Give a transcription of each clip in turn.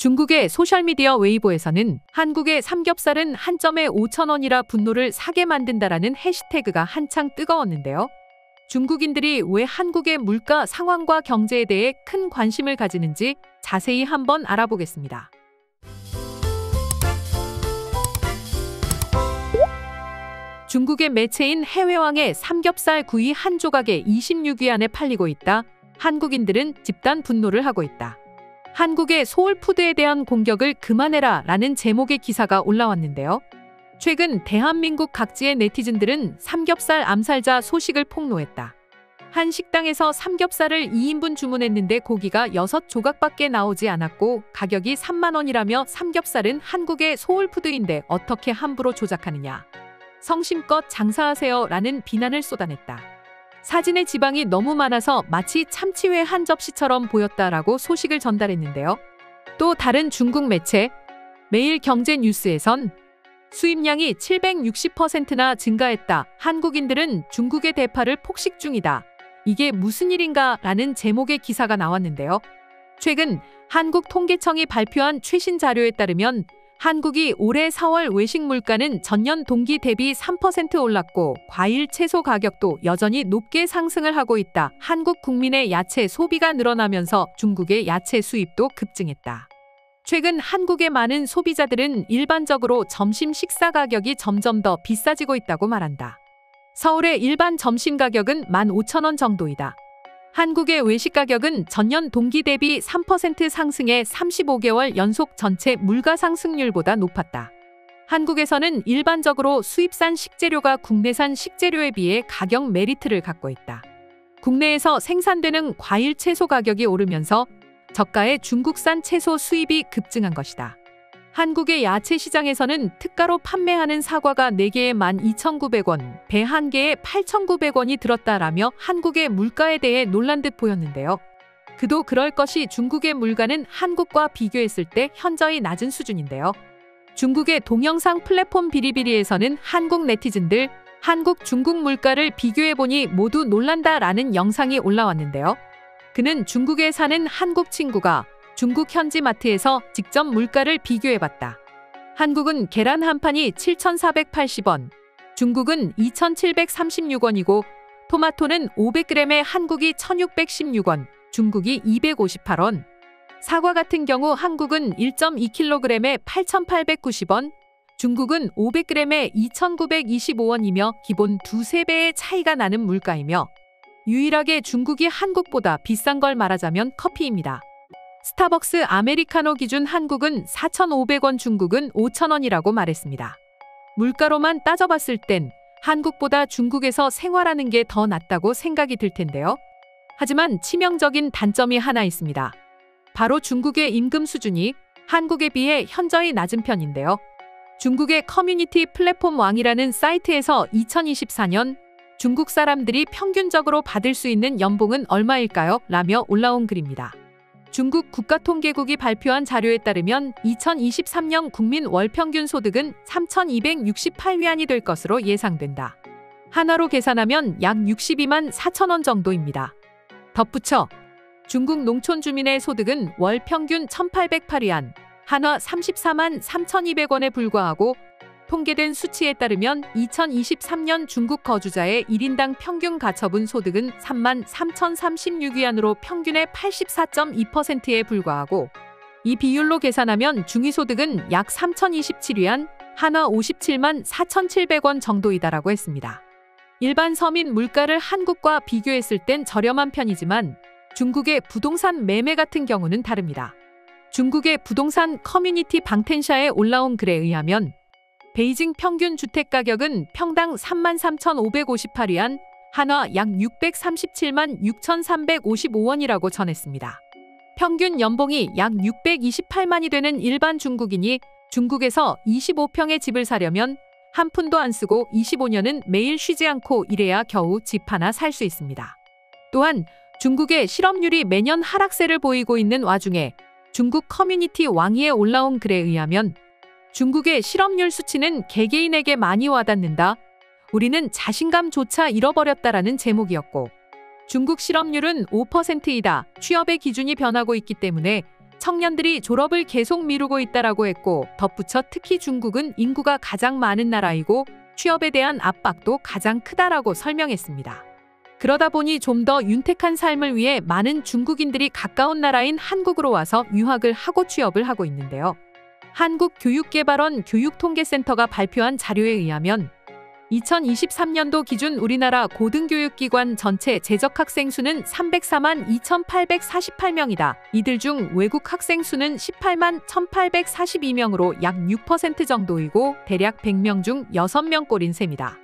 중국의 소셜미디어 웨이보에서는 한국의 삼겹살은 한 점에 5,000원이라 분노를 사게 만든다라는 해시태그가 한창 뜨거웠는데요. 중국인들이 왜 한국의 물가 상황과 경제에 대해 큰 관심을 가지는지 자세히 한번 알아보겠습니다. 중국의 매체인 해외왕의 삼겹살 구이 한 조각에 26위안에 팔리고 있다. 한국인들은 집단 분노를 하고 있다. 한국의 소울푸드에 대한 공격을 그만해라 라는 제목의 기사가 올라왔는데요. 최근 대한민국 각지의 네티즌들은 삼겹살 암살자 소식을 폭로했다. 한 식당에서 삼겹살을 2인분 주문했는데 고기가 6조각밖에 나오지 않았고 가격이 3만 원이라며 삼겹살은 한국의 소울푸드인데 어떻게 함부로 조작하느냐. 성심껏 장사하세요 라는 비난을 쏟아냈다. 사진의 지방이 너무 많아서 마치 참치회 한 접시처럼 보였다라고 소식을 전달했는데요. 또 다른 중국 매체 매일경제뉴스에선 수입량이 760%나 증가했다. 한국인들은 중국의 대파를 폭식 중이다. 이게 무슨 일인가? 라는 제목의 기사가 나왔는데요. 최근 한국통계청이 발표한 최신 자료에 따르면 한국이 올해 4월 외식 물가는 전년 동기 대비 3% 올랐고 과일, 채소 가격도 여전히 높게 상승을 하고 있다. 한국 국민의 야채 소비가 늘어나면서 중국의 야채 수입도 급증했다. 최근 한국의 많은 소비자들은 일반적으로 점심 식사 가격이 점점 더 비싸지고 있다고 말한다. 서울의 일반 점심 가격은 15,000원 정도이다. 한국의 외식 가격은 전년 동기 대비 3% 상승해 35개월 연속 전체 물가 상승률보다 높았다. 한국에서는 일반적으로 수입산 식재료가 국내산 식재료에 비해 가격 메리트를 갖고 있다. 국내에서 생산되는 과일, 채소 가격이 오르면서 저가의 중국산 채소 수입이 급증한 것이다. 한국의 야채 시장에서는 특가로 판매하는 사과가 4개에 12,900원, 배 1개에 8,900원이 들었다라며 한국의 물가에 대해 놀란 듯 보였는데요. 그도 그럴 것이 중국의 물가는 한국과 비교했을 때 현저히 낮은 수준인데요. 중국의 동영상 플랫폼 비리비리에서는 한국 네티즌들 한국 중국 물가를 비교해보니 모두 놀란다라는 영상이 올라왔는데요. 그는 중국에 사는 한국 친구가 중국 현지 마트에서 직접 물가를 비교해봤다. 한국은 계란 한 판이 7,480원, 중국은 2,736원이고 토마토는 500g에 한국이 1,616원, 중국이 258원. 사과 같은 경우 한국은 1.2kg에 8,890원, 중국은 500g에 2,925원이며 기본 2~3배의 차이가 나는 물가이며 유일하게 중국이 한국보다 비싼 걸 말하자면 커피입니다. 스타벅스 아메리카노 기준 한국은 4,500원, 중국은 5,000원이라고 말했습니다. 물가로만 따져봤을 땐 한국보다 중국에서 생활하는 게 더 낫다고 생각이 들 텐데요. 하지만 치명적인 단점이 하나 있습니다. 바로 중국의 임금 수준이 한국에 비해 현저히 낮은 편인데요. 중국의 커뮤니티 플랫폼 왕이라는 사이트에서 2024년 중국 사람들이 평균적으로 받을 수 있는 연봉은 얼마일까요? 라며 올라온 글입니다. 중국 국가통계국이 발표한 자료에 따르면 2023년 국민 월평균 소득은 3,268위안이 될 것으로 예상된다. 한화로 계산하면 약 62만 4천원 정도입니다. 덧붙여 중국 농촌 주민의 소득은 월 평균 1,808위안, 한화 34만 3,200원에 불과하고 통계된 수치에 따르면 2023년 중국 거주자의 1인당 평균 가처분 소득은 3만 3,036위안으로 평균의 84.2%에 불과하고 이 비율로 계산하면 중위소득은 약 3,027위안, 한화 57만 4,700원 정도이다라고 했습니다. 일반 서민 물가를 한국과 비교했을 땐 저렴한 편이지만 중국의 부동산 매매 같은 경우는 다릅니다. 중국의 부동산 커뮤니티 방텐샤에 올라온 글에 의하면 베이징 평균 주택가격은 평당 33,558위안, 한화 약 637만 6,355원이라고 전했습니다. 평균 연봉이 약 628만이 되는 일반 중국인이 중국에서 25평의 집을 사려면 한 푼도 안 쓰고 25년은 매일 쉬지 않고 일해야 겨우 집 하나 살 수 있습니다. 또한 중국의 실업률이 매년 하락세를 보이고 있는 와중에 중국 커뮤니티 왕위에 올라온 글에 의하면 중국의 실업률 수치는 개개인에게 많이 와닿는다. 우리는 자신감조차 잃어버렸다라는 제목이었고 중국 실업률은 5%이다. 취업의 기준이 변하고 있기 때문에 청년들이 졸업을 계속 미루고 있다라고 했고, 덧붙여 특히 중국은 인구가 가장 많은 나라이고 취업에 대한 압박도 가장 크다라고 설명했습니다. 그러다 보니 좀 더 윤택한 삶을 위해 많은 중국인들이 가까운 나라인 한국으로 와서 유학을 하고 취업을 하고 있는데요. 한국교육개발원 교육통계센터가 발표한 자료에 의하면 2023년도 기준 우리나라 고등교육기관 전체 재적 학생 수는 304만 2,848명이다. 이들 중 외국 학생 수는 18만 1,842명으로 약 6% 정도이고 대략 100명 중 6명 꼴인 셈이다.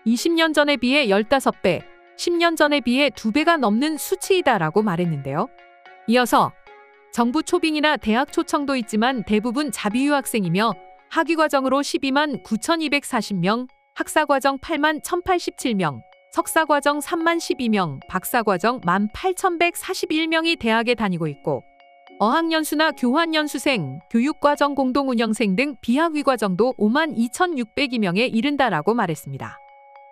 20년 전에 비해 15배, 10년 전에 비해 2배가 넘는 수치이다라고 말했는데요. 이어서 정부 초빙이나 대학 초청도 있지만 대부분 자비유학생이며 학위과정으로 12만 9,240명, 학사과정 8만 1,087명, 석사과정 3만 12명, 박사과정 18,141명이 대학에 다니고 있고 어학연수나 교환연수생, 교육과정 공동운영생 등 비학위과정도 5만 2,602명에 이른다라고 말했습니다.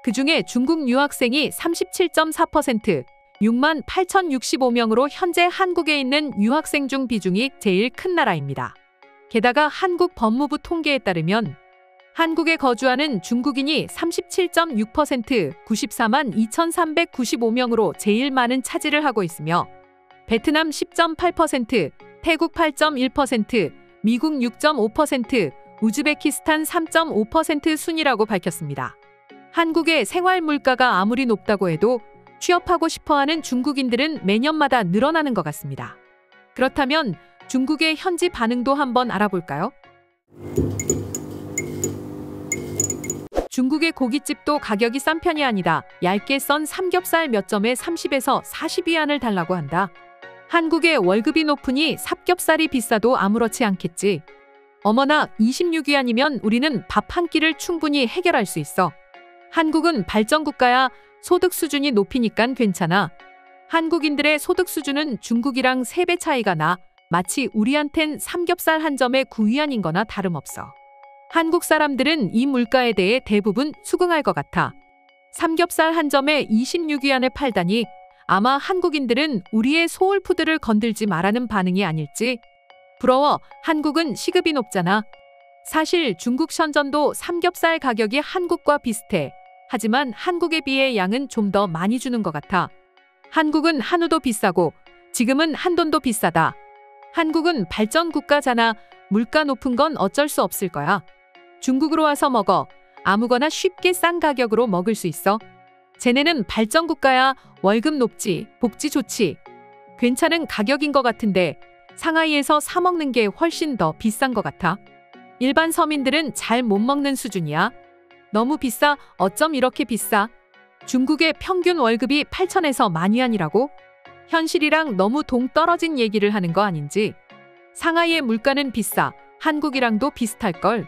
그중에 중국 유학생이 37.4%, 6만 8,065명으로 현재 한국에 있는 유학생 중 비중이 제일 큰 나라입니다. 게다가 한국 법무부 통계에 따르면 한국에 거주하는 중국인이 37.6%, 94만 2,395명으로 제일 많은 차지를 하고 있으며 베트남 10.8%, 태국 8.1%, 미국 6.5%, 우즈베키스탄 3.5% 순이라고 밝혔습니다. 한국의 생활 물가가 아무리 높다고 해도 취업하고 싶어하는 중국인들은 매년마다 늘어나는 것 같습니다. 그렇다면 중국의 현지 반응도 한번 알아볼까요? 중국의 고깃집도 가격이 싼 편이 아니다. 얇게 썬 삼겹살 몇 점에 30에서 40위안을 달라고 한다. 한국의 월급이 높으니 삼겹살이 비싸도 아무렇지 않겠지. 어머나 26위안이면 우리는 밥 한 끼를 충분히 해결할 수 있어. 한국은 발전국가야. 소득 수준이 높이니깐 괜찮아. 한국인들의 소득 수준은 중국이랑 3배 차이가 나. 마치 우리한텐 삼겹살 한 점에 9위안인 거나 다름없어. 한국 사람들은 이 물가에 대해 대부분 수긍할 것 같아. 삼겹살 한 점에 26위안에 팔다니 아마 한국인들은 우리의 소울푸드를 건들지 말라는 반응이 아닐지. 부러워. 한국은 시급이 높잖아. 사실 중국 션전도 삼겹살 가격이 한국과 비슷해. 하지만 한국에 비해 양은 좀 더 많이 주는 것 같아. 한국은 한우도 비싸고 지금은 한돈도 비싸다. 한국은 발전 국가잖아. 물가 높은 건 어쩔 수 없을 거야. 중국으로 와서 먹어. 아무거나 쉽게 싼 가격으로 먹을 수 있어. 쟤네는 발전 국가야. 월급 높지, 복지 좋지. 괜찮은 가격인 것 같은데 상하이에서 사 먹는 게 훨씬 더 비싼 것 같아. 일반 서민들은 잘 못 먹는 수준이야. 너무 비싸. 어쩜 이렇게 비싸? 중국의 평균 월급이 8천에서 10,000위안이라고? 현실이랑 너무 동떨어진 얘기를 하는 거 아닌지. 상하이의 물가는 비싸. 한국이랑도 비슷할걸.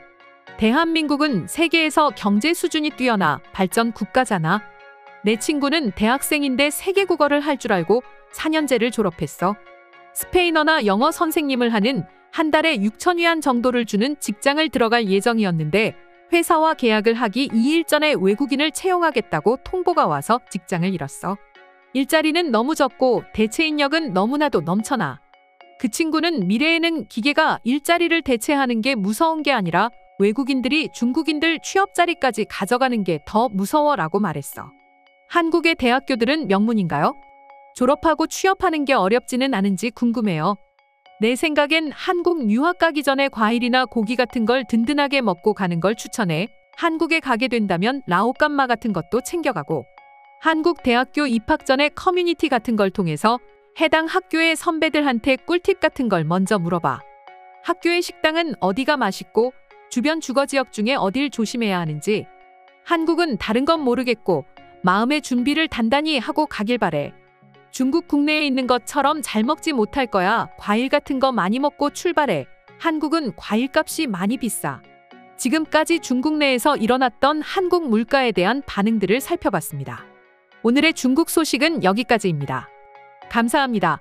대한민국은 세계에서 경제 수준이 뛰어나 발전 국가잖아. 내 친구는 대학생인데 세계 국어를 할 줄 알고 4년제를 졸업했어. 스페인어나 영어 선생님을 하는 한 달에 6,000위안 정도를 주는 직장을 들어갈 예정이었는데 회사와 계약을 하기 2일 전에 외국인을 채용하겠다고 통보가 와서 직장을 잃었어. 일자리는 너무 적고 대체 인력은 너무나도 넘쳐나. 그 친구는 미래에는 기계가 일자리를 대체하는 게 무서운 게 아니라 외국인들이 중국인들 취업 자리까지 가져가는 게 더 무서워라고 말했어. 한국의 대학교들은 명문인가요? 졸업하고 취업하는 게 어렵지는 않은지 궁금해요. 내 생각엔 한국 유학 가기 전에 과일이나 고기 같은 걸 든든하게 먹고 가는 걸 추천해. 한국에 가게 된다면 라오깐마 같은 것도 챙겨가고 한국 대학교 입학 전에 커뮤니티 같은 걸 통해서 해당 학교의 선배들한테 꿀팁 같은 걸 먼저 물어봐. 학교의 식당은 어디가 맛있고 주변 주거지역 중에 어딜 조심해야 하는지. 한국은 다른 건 모르겠고 마음의 준비를 단단히 하고 가길 바래. 중국 국내에 있는 것처럼 잘 먹지 못할 거야. 과일 같은 거 많이 먹고 출발해. 한국은 과일값이 많이 비싸. 지금까지 중국 내에서 일어났던 한국 물가에 대한 반응들을 살펴봤습니다. 오늘의 중국 소식은 여기까지입니다. 감사합니다.